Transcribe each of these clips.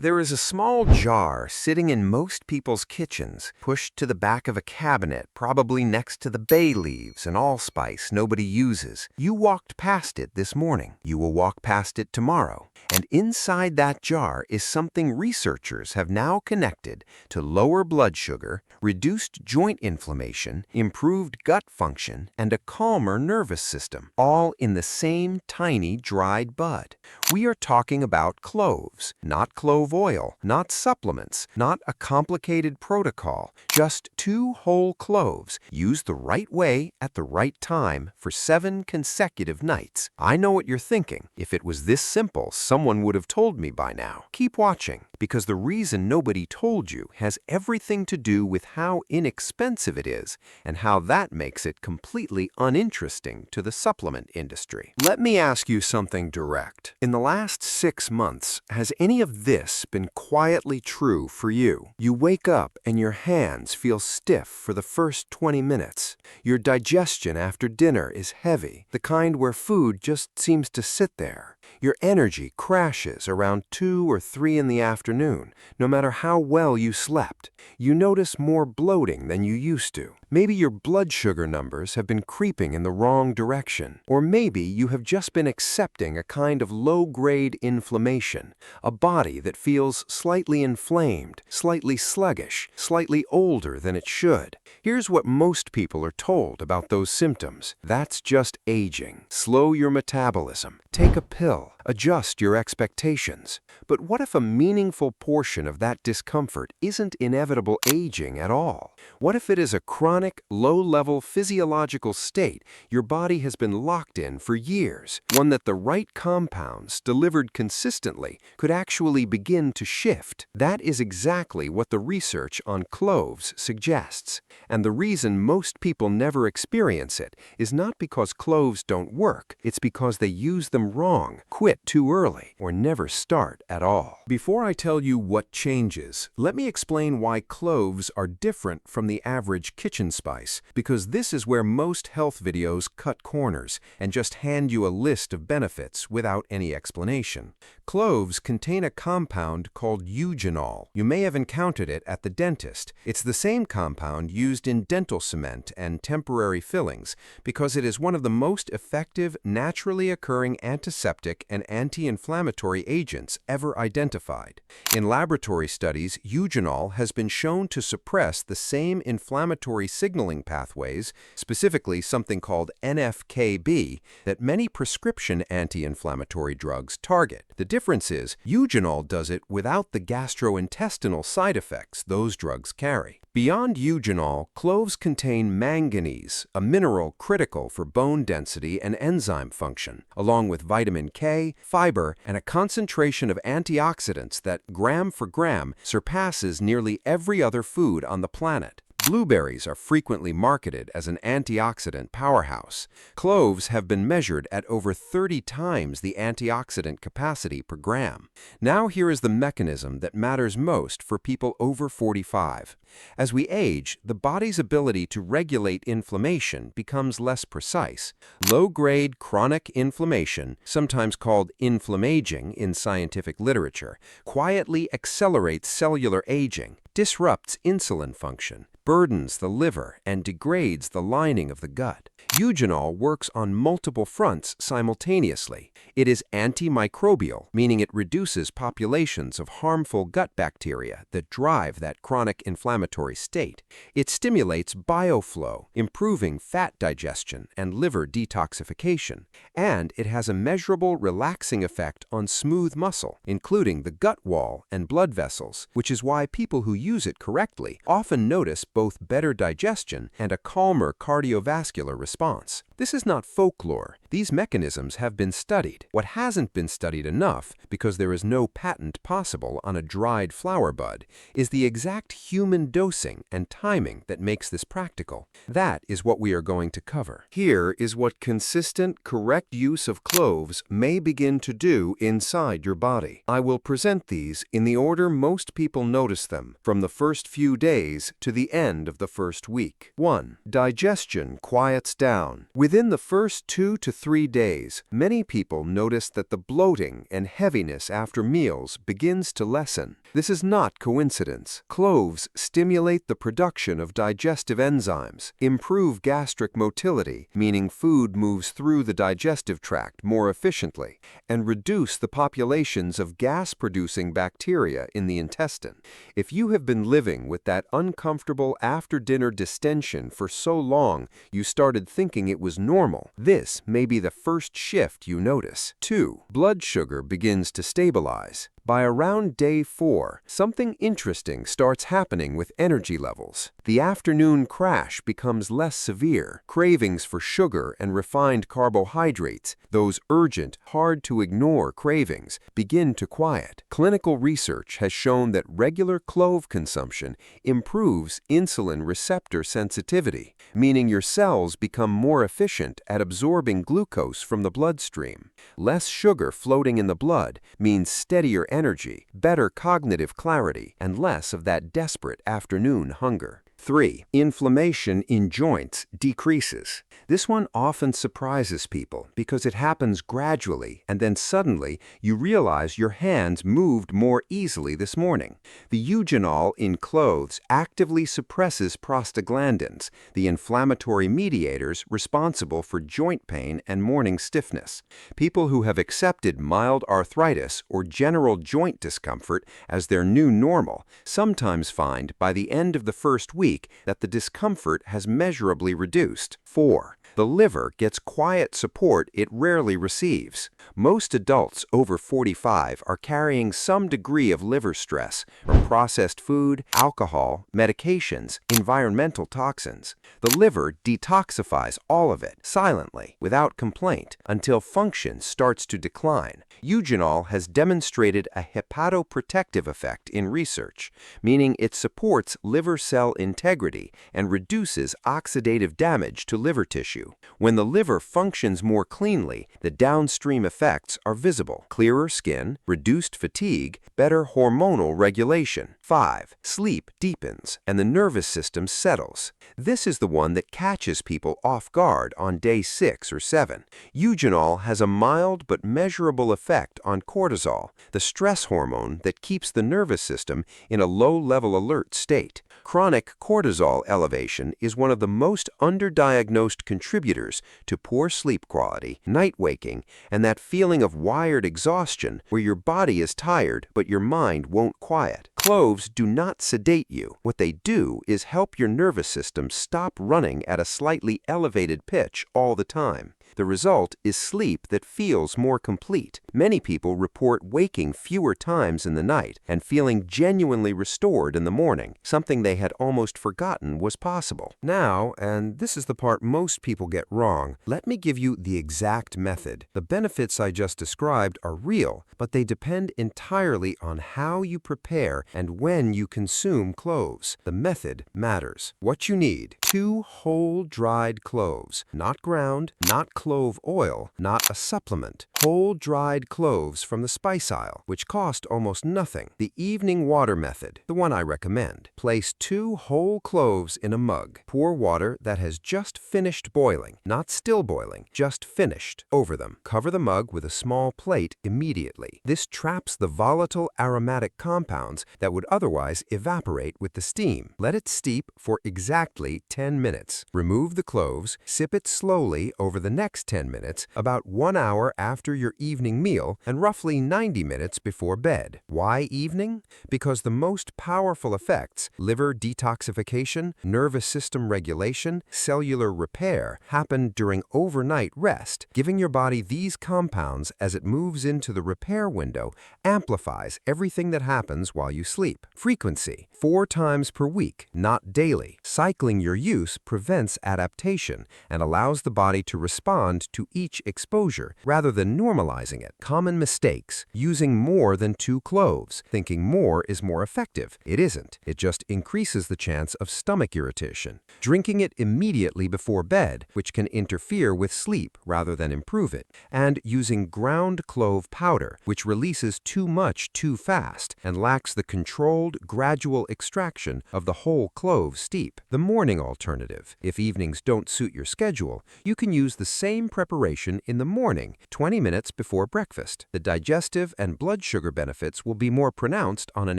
There is a small jar sitting in most people's kitchens, pushed to the back of a cabinet, probably next to the bay leaves and allspice nobody uses. You walked past it this morning. You will walk past it tomorrow. And inside that jar is something researchers have now connected to lower blood sugar, reduced joint inflammation, improved gut function, and a calmer nervous system, all in the same tiny dried bud. We are talking about cloves, not clove oil, not supplements, not a complicated protocol, just 2 whole cloves used the right way at the right time for 7 consecutive nights. I know what you're thinking. If it was this simple, someone would have told me by now. Keep watching, because the reason nobody told you has everything to do with how inexpensive it is and how that makes it completely uninteresting to the supplement industry. Let me ask you something direct. In the last 6 months, has any of this been quietly true for you? You wake up and your hands feel stiff for the first 20 minutes. Your digestion after dinner is heavy, the kind where food just seems to sit there. Your energy crashes around 2 or 3 in the afternoon, no matter how well you slept. You notice more bloating than you used to. Maybe your blood sugar numbers have been creeping in the wrong direction. Or maybe you have just been accepting a kind of low-grade inflammation, a body that feels slightly inflamed, slightly sluggish, slightly older than it should. Here's what most people are told about those symptoms. That's just aging. Slow your metabolism. Take a pill. Adjust your expectations. But what if a meaningful portion of that discomfort isn't inevitable aging at all? What if it is a chronic, low-level physiological state your body has been locked in for years, one that the right compounds, delivered consistently, could actually begin to shift? That is exactly what the research on cloves suggests. And the reason most people never experience it is not because cloves don't work, it's because they use them wrong, quit too early, or never start at all. Before I tell you what changes, let me explain why cloves are different from the average kitchen spice, because this is where most health videos cut corners and just hand you a list of benefits without any explanation. Cloves contain a compound called eugenol. You may have encountered it at the dentist. It's the same compound used in dental cement and temporary fillings because it is one of the most effective, naturally occurring antiseptic and anti-inflammatory agents ever identified. In laboratory studies, eugenol has been shown to suppress the same inflammatory signaling pathways, specifically something called NF-κB, that many prescription anti-inflammatory drugs target. The difference is, eugenol does it without the gastrointestinal side effects those drugs carry. Beyond eugenol, cloves contain manganese, a mineral critical for bone density and enzyme function, along with vitamin K, fiber, and a concentration of antioxidants that, gram for gram, surpasses nearly every other food on the planet. Blueberries are frequently marketed as an antioxidant powerhouse. Cloves have been measured at over 30 times the antioxidant capacity per gram. Now here is the mechanism that matters most for people over 45. As we age, the body's ability to regulate inflammation becomes less precise. Low-grade chronic inflammation, sometimes called inflammaging in scientific literature, quietly accelerates cellular aging, disrupts insulin function, burdens the liver, and degrades the lining of the gut. Eugenol works on multiple fronts simultaneously. It is antimicrobial, meaning it reduces populations of harmful gut bacteria that drive that chronic inflammatory state. It stimulates bioflow, improving fat digestion and liver detoxification. And it has a measurable relaxing effect on smooth muscle, including the gut wall and blood vessels, which is why people who use it correctly often notice both better digestion and a calmer cardiovascular response. This is not folklore. These mechanisms have been studied. What hasn't been studied enough, because there is no patent possible on a dried flower bud, is the exact human dosing and timing that makes this practical. That is what we are going to cover. Here is what consistent, correct use of cloves may begin to do inside your body. I will present these in the order most people notice them, from the first few days to the end of the first week. 1. Digestion quiets down. Within the first 2 to 3 days, many people notice that the bloating and heaviness after meals begins to lessen. This is not coincidence. Cloves stimulate the production of digestive enzymes, improve gastric motility, meaning food moves through the digestive tract more efficiently, and reduce the populations of gas-producing bacteria in the intestine. If you have been living with that uncomfortable after-dinner distension for so long you started thinking it was normal, this may be the first shift you notice. 2. Blood sugar begins to stabilize. By around day 4, something interesting starts happening with energy levels. The afternoon crash becomes less severe. Cravings for sugar and refined carbohydrates, those urgent, hard-to-ignore cravings, begin to quiet. Clinical research has shown that regular clove consumption improves insulin receptor sensitivity, meaning your cells become more efficient at absorbing glucose from the bloodstream. Less sugar floating in the blood means steadier energy, better cognitive clarity, and less of that desperate afternoon hunger. 3. Inflammation in joints decreases. This one often surprises people because it happens gradually and then suddenly you realize your hands moved more easily this morning. The eugenol in cloves actively suppresses prostaglandins, the inflammatory mediators responsible for joint pain and morning stiffness. People who have accepted mild arthritis or general joint discomfort as their new normal sometimes find by the end of the first week that the discomfort has measurably reduced. 4. The liver gets quiet support it rarely receives. Most adults over 45 are carrying some degree of liver stress from processed food, alcohol, medications, environmental toxins. The liver detoxifies all of it silently, without complaint, until function starts to decline. Eugenol has demonstrated a hepatoprotective effect in research, meaning it supports liver cell integrity and reduces oxidative damage to liver tissue. When the liver functions more cleanly, the downstream effects are visible: clearer skin, reduced fatigue, better hormonal regulation. 5. Sleep deepens and the nervous system settles. This is the one that catches people off guard on day 6 or 7. Eugenol has a mild but measurable effect on cortisol, the stress hormone that keeps the nervous system in a low-level alert state. Chronic cortisol elevation is one of the most underdiagnosed contributors to poor sleep quality, night waking, and that feeling of wired exhaustion where your body is tired but your mind won't quiet. Cloves do not sedate you. What they do is help your nervous system stop running at a slightly elevated pitch all the time. The result is sleep that feels more complete. Many people report waking fewer times in the night and feeling genuinely restored in the morning, something they had almost forgotten was possible. Now, and this is the part most people get wrong, let me give you the exact method. The benefits I just described are real, but they depend entirely on how you prepare and when you consume cloves. The method matters. What you need: 2 whole dried cloves, not ground, not clove oil, not a supplement. Whole dried cloves from the spice aisle, which cost almost nothing. The evening water method, the one I recommend. Place 2 whole cloves in a mug. Pour water that has just finished boiling, not still boiling, just finished, over them. Cover the mug with a small plate immediately. This traps the volatile aromatic compounds that would otherwise evaporate with the steam. Let it steep for exactly 10 minutes. Remove the cloves, sip it slowly over the next 10 minutes, about 1 hour after your evening meal and roughly 90 minutes before bed. Why evening? Because the most powerful effects, liver detoxification, nervous system regulation, cellular repair, happen during overnight rest. Giving your body these compounds as it moves into the repair window amplifies everything that happens while you sleep. Frequency: 4 times per week, not daily. Cycling your use prevents adaptation and allows the body to respond to each exposure rather than normalizing it. Common mistakes: using more than 2 cloves, thinking more is more effective. It isn't. It just increases the chance of stomach irritation. Drinking it immediately before bed, which can interfere with sleep rather than improve it. And using ground clove powder, which releases too much too fast and lacks the controlled, gradual extraction of the whole clove steep. The morning alternative: if evenings don't suit your schedule, you can use the same preparation in the morning, 20 minutes before breakfast. The digestive and blood sugar benefits will be more pronounced on an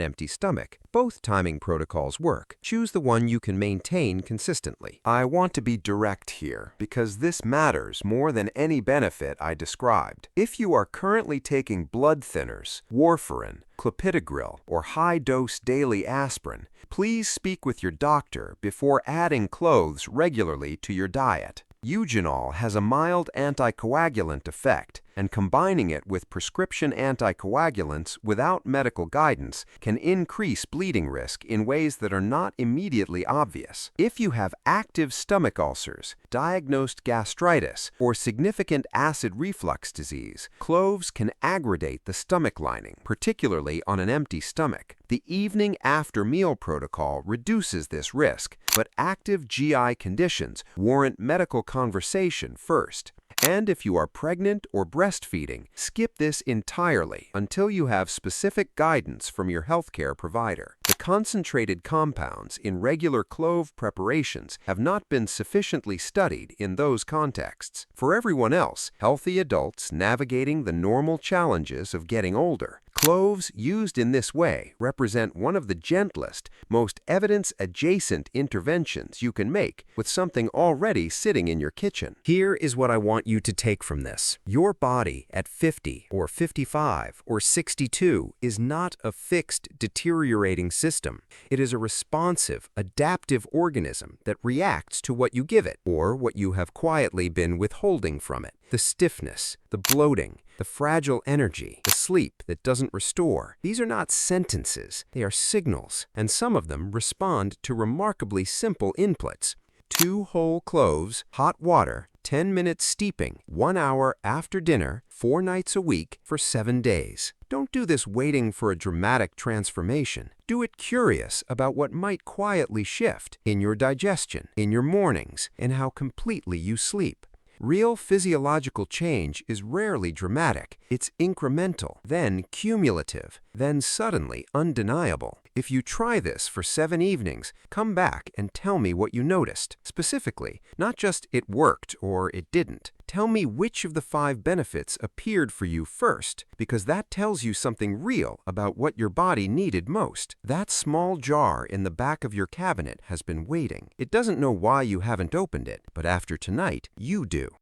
empty stomach. Both timing protocols work. Choose the one you can maintain consistently. I want to be direct here because this matters more than any benefit I described. If you are currently taking blood thinners, warfarin, clopidogrel, or high-dose daily aspirin, please speak with your doctor before adding cloves regularly to your diet. Eugenol has a mild anticoagulant effect, and combining it with prescription anticoagulants without medical guidance can increase bleeding risk in ways that are not immediately obvious. If you have active stomach ulcers, diagnosed gastritis, or significant acid reflux disease, cloves can aggravate the stomach lining, particularly on an empty stomach. The evening after meal protocol reduces this risk, but active GI conditions warrant medical conversation first. And if you are pregnant or breastfeeding, skip this entirely until you have specific guidance from your healthcare provider. The concentrated compounds in regular clove preparations have not been sufficiently studied in those contexts. For everyone else, healthy adults navigating the normal challenges of getting older, cloves used in this way represent one of the gentlest, most evidence-adjacent interventions you can make with something already sitting in your kitchen. Here is what I want you to take from this. Your body at 50 or 55 or 62 is not a fixed, deteriorating system. It is a responsive, adaptive organism that reacts to what you give it or what you have quietly been withholding from it. The stiffness, the bloating, the fragile energy, the sleep that doesn't restore. These are not sentences, they are signals, and some of them respond to remarkably simple inputs. 2 whole cloves, hot water, 10 minutes steeping, 1 hour after dinner, 4 nights a week for 7 days. Don't do this waiting for a dramatic transformation. Do it curious about what might quietly shift in your digestion, in your mornings, and how completely you sleep. Real physiological change is rarely dramatic. It's incremental, then cumulative, then suddenly undeniable. If you try this for 7 evenings, come back and tell me what you noticed. Specifically, not just it worked or it didn't. Tell me which of the 5 benefits appeared for you first, because that tells you something real about what your body needed most. That small jar in the back of your cabinet has been waiting. It doesn't know why you haven't opened it, but after tonight, you do.